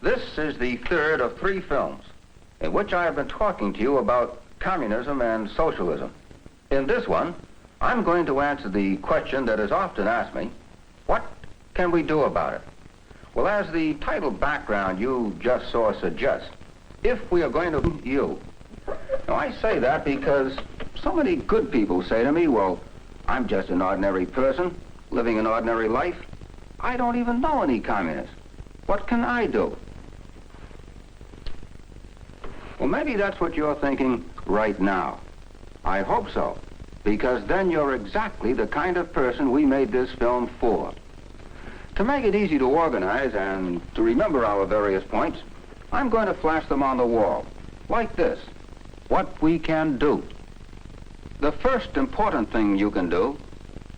This is the third of 3 films in which I have been talking to you about communism and socialism. In this one, I'm going to answer the question that is often asked me, what can we do about it? Well, as the title background you just saw suggests, if we are going to you. Now, I say that because so many good people say to me, well, I'm just an ordinary person living an ordinary life. I don't even know any communists. What can I do? Well, maybe that's what you're thinking right now. I hope so, because then you're exactly the kind of person we made this film for. To make it easy to organize and to remember our various points, I'm going to flash them on the wall, like this. What we can do. The first important thing you can do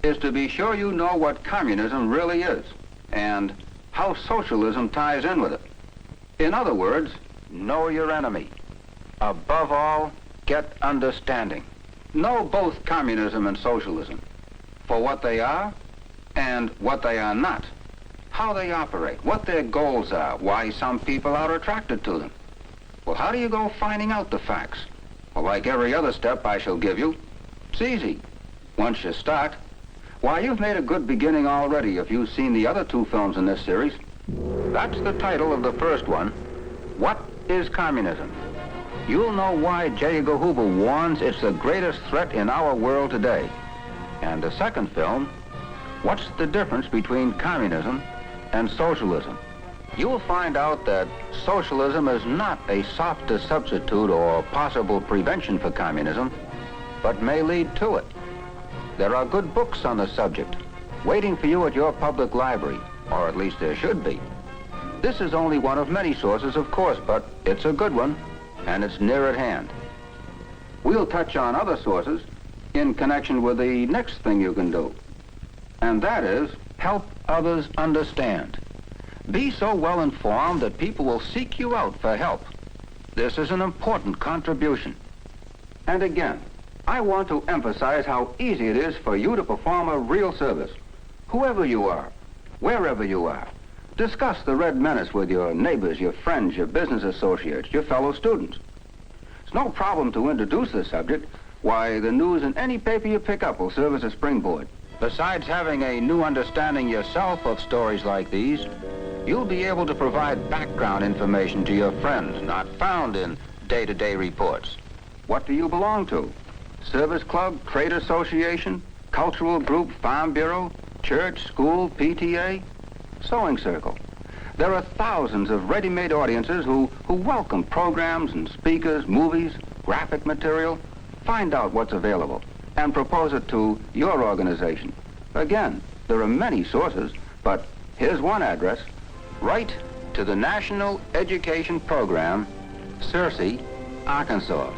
is to be sure you know what communism really is and how socialism ties in with it. In other words, know your enemy. Above all, get understanding. Know both communism and socialism for what they are and what they are not, how they operate, what their goals are, why some people are attracted to them. Well, how do you go finding out the facts? Well, like every other step I shall give you, it's easy. Once you start, why, you've made a good beginning already if you've seen the other 2 films in this series. That's the title of the first one, What is Communism? You'll know why J. Edgar Hoover warns it's the greatest threat in our world today. And the second film, What's the difference between communism and socialism? You'll find out that socialism is not a softer substitute or possible prevention for communism, but may lead to it. There are good books on the subject, waiting for you at your public library, or at least there should be. This is only one of many sources, of course, but it's a good one, and it's near at hand. We'll touch on other sources in connection with the next thing you can do, and that is help others understand. Be so well informed that people will seek you out for help. This is an important contribution. And again, I want to emphasize how easy it is for you to perform a real service. Whoever you are, wherever you are, discuss the Red Menace with your neighbors, your friends, your business associates, your fellow students. It's no problem to introduce the subject. Why, the news in any paper you pick up will serve as a springboard. Besides having a new understanding yourself of stories like these, you'll be able to provide background information to your friends not found in day-to-day reports. What do you belong to? Service club, trade association, cultural group, farm bureau, church, school, PTA, sewing circle. There are thousands of ready-made audiences who welcome programs and speakers, movies, graphic material. Find out what's available and propose it to your organization. Again, there are many sources, but here's one address. Write to the National Education Program, Searcy, Arkansas.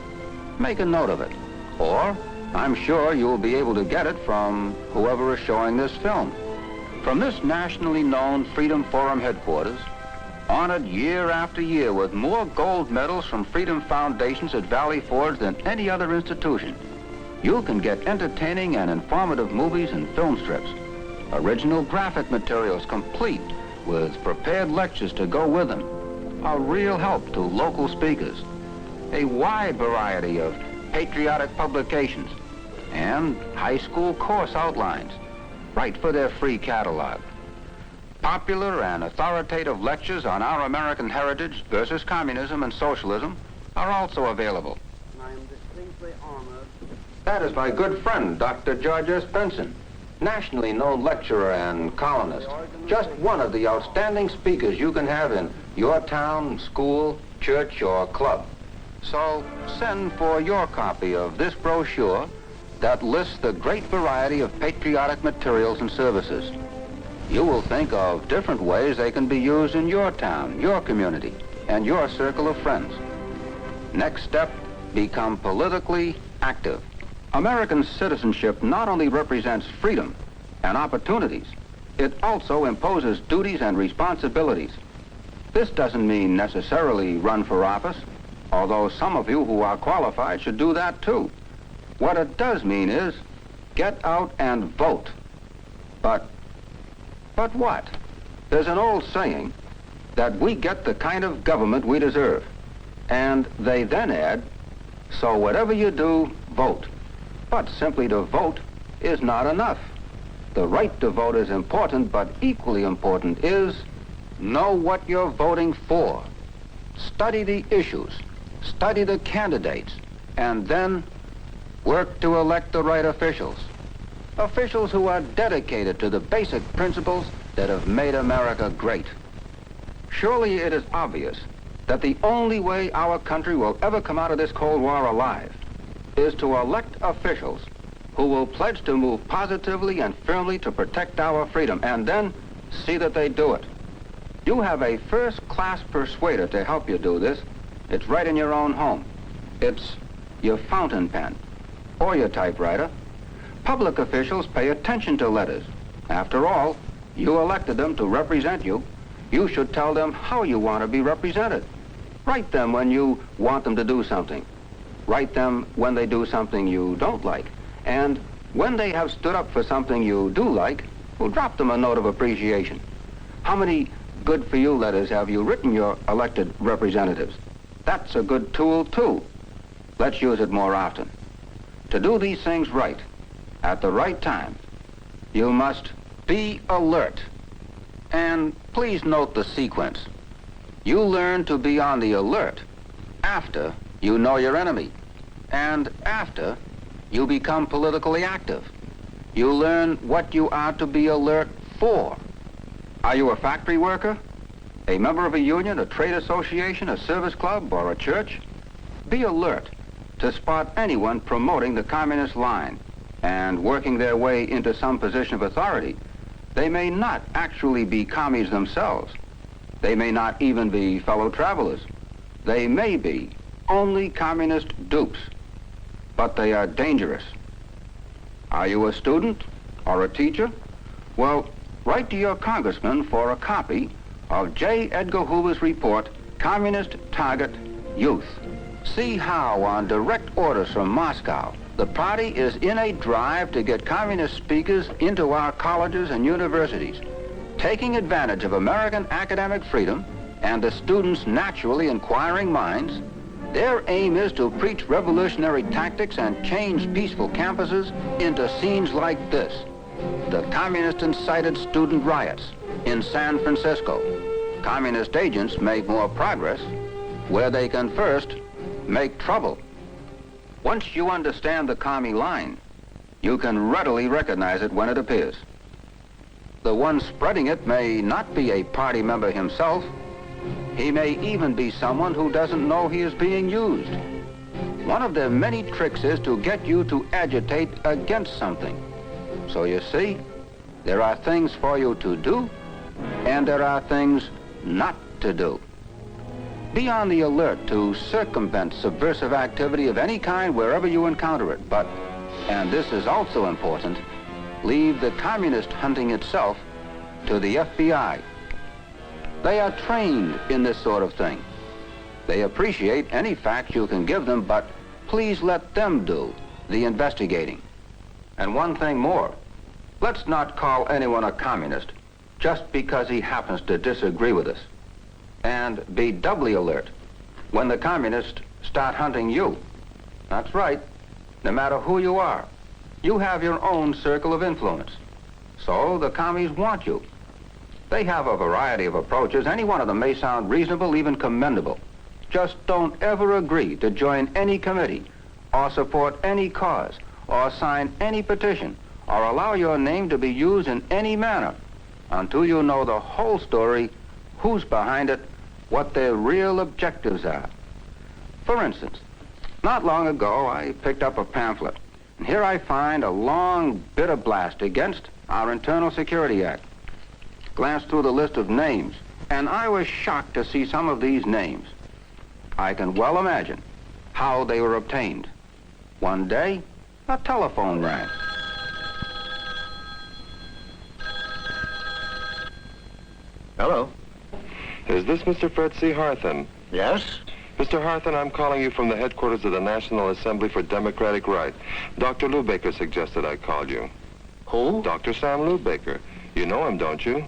Make a note of it. Or, I'm sure you'll be able to get it from whoever is showing this film. From this nationally known Freedom Forum headquarters, honored year after year with more gold medals from Freedom Foundations at Valley Forge than any other institution, you can get entertaining and informative movies and film strips, original graphic materials complete with prepared lectures to go with them, a real help to local speakers, a wide variety of patriotic publications, and high school course outlines, right for their free catalog. Popular and authoritative lectures on our American heritage versus communism and socialism are also available. I am distinctly honored. That is my good friend, Dr. George S. Benson, nationally known lecturer and columnist. Just one of the outstanding speakers you can have in your town, school, church, or club. So send for your copy of this brochure that lists the great variety of patriotic materials and services. You will think of different ways they can be used in your town, your community, and your circle of friends. Next step, become politically active. American citizenship not only represents freedom and opportunities, it also imposes duties and responsibilities. This doesn't mean necessarily run for office, although some of you who are qualified should do that too. What it does mean is get out and vote. But what? There's an old saying, that we get the kind of government we deserve. And they then add, so whatever you do, vote. But simply to vote is not enough. The right to vote is important, but equally important is know what you're voting for. Study the issues, study the candidates, and then work to elect the right officials. Officials who are dedicated to the basic principles that have made America great. Surely it is obvious that the only way our country will ever come out of this Cold War alive is to elect officials who will pledge to move positively and firmly to protect our freedom, and then see that they do it. You have a first-class persuader to help you do this. It's right in your own home. It's your fountain pen or your typewriter. Public officials pay attention to letters. After all, you elected them to represent you. You should tell them how you want to be represented. Write them when you want them to do something. Write them when they do something you don't like. And when they have stood up for something you do like, well, drop them a note of appreciation. How many good-for-you letters have you written your elected representatives? That's a good tool, too. Let's use it more often. To do these things right, at the right time, you must be alert. And please note the sequence. You learn to be on the alert after you know your enemy, and after you become politically active. You learn what you are to be alert for. Are you a factory worker? A member of a union, a trade association, a service club, or a church? Be alert to spot anyone promoting the communist line and working their way into some position of authority. They may not actually be commies themselves. They may not even be fellow travelers. They may be only communist dupes, but they are dangerous. Are you a student or a teacher? Well, write to your congressman for a copy of J. Edgar Hoover's report, Communist Target Youth. See how, on direct orders from Moscow, the party is in a drive to get communist speakers into our colleges and universities, taking advantage of American academic freedom and the students' naturally inquiring minds. Their aim is to preach revolutionary tactics and change peaceful campuses into scenes like this. The communist-incited student riots in San Francisco. Communist agents make more progress where they can first make trouble. Once you understand the commie line, you can readily recognize it when it appears. The one spreading it may not be a party member himself. He may even be someone who doesn't know he is being used. One of their many tricks is to get you to agitate against something. So you see, there are things for you to do, and there are things not to do. Be on the alert to circumvent subversive activity of any kind wherever you encounter it. But, and this is also important, leave the communist hunting itself to the FBI. They are trained in this sort of thing. They appreciate any facts you can give them, but please let them do the investigating. And one thing more, let's not call anyone a communist just because he happens to disagree with us. And be doubly alert when the communists start hunting you. That's right, no matter who you are, you have your own circle of influence. So the commies want you. They have a variety of approaches. Any one of them may sound reasonable, even commendable. Just don't ever agree to join any committee, or support any cause, or sign any petition, or allow your name to be used in any manner until you know the whole story, who's behind it, what their real objectives are. For instance, not long ago, I picked up a pamphlet, and here I find a long, bitter blast against our Internal Security Act. Glanced through the list of names, and I was shocked to see some of these names. I can well imagine how they were obtained. One day, a telephone rang. Hello. Is this Mr. Fred C. Harthan? Yes? Mr. Harthan, I'm calling you from the headquarters of the National Assembly for Democratic Right. Dr. Lubaker suggested I called you. Who? Dr. Sam Lubaker. You know him, don't you?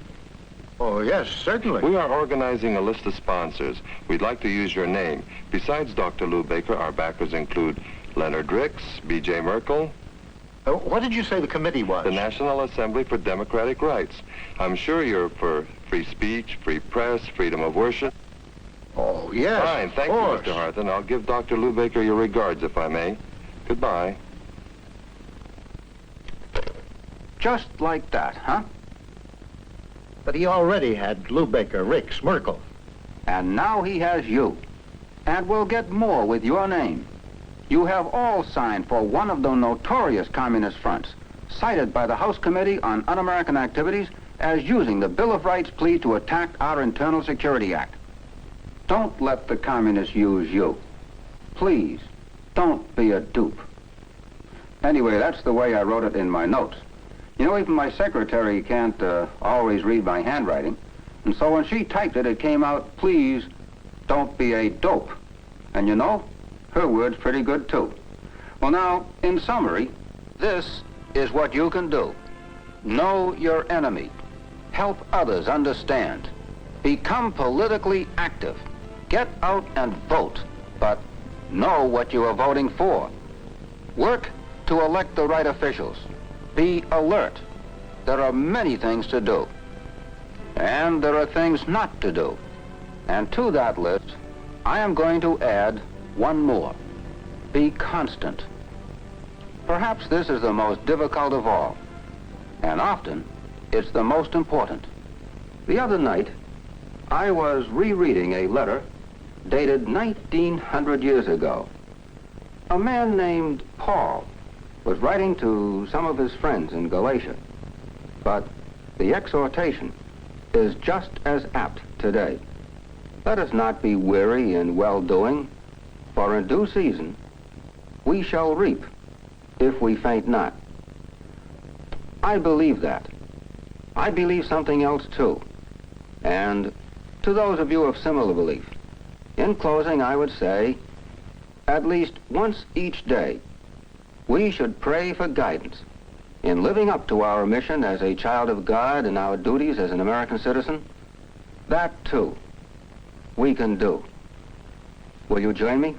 Oh, yes, certainly. We are organizing a list of sponsors. We'd like to use your name. Besides Dr. Lou Baker, our backers include Leonard Ricks, B.J. Merkel, What did you say the committee was? the National Assembly for Democratic Rights. I'm sure you're for free speech, free press, freedom of worship. Oh, yes. Fine, thank you, Mr. Harthen. I'll give Dr. Lou Baker your regards, if I may. Goodbye. Just like that, huh? But he already had Lou Baker, Ricks, Merkel. And now he has you. And will get more with your name. You have all signed for one of the notorious communist fronts, cited by the House Committee on Un-American Activities as using the Bill of Rights plea to attack our Internal Security Act. Don't let the communists use you. Please, don't be a dupe. Anyway, that's the way I wrote it in my notes. You know, even my secretary can't always read my handwriting. And so when she typed it, it came out, please, don't be a dope. And you know, her word's pretty good too. Well now, in summary, this is what you can do. Know your enemy. Help others understand. Become politically active. Get out and vote, but know what you are voting for. Work to elect the right officials. Be alert. There are many things to do. And there are things not to do. And to that list, I am going to add one more. Be constant. Perhaps this is the most difficult of all. And often, it's the most important. The other night, I was rereading a letter dated 1900 years ago. A man named Paul was writing to some of his friends in Galatia. But the exhortation is just as apt today. Let us not be weary in well-doing, for in due season we shall reap if we faint not. I believe that. I believe something else too. And to those of you of similar belief, in closing I would say, at least once each day, we should pray for guidance in living up to our mission as a child of God and our duties as an American citizen. That too, we can do. Will you join me?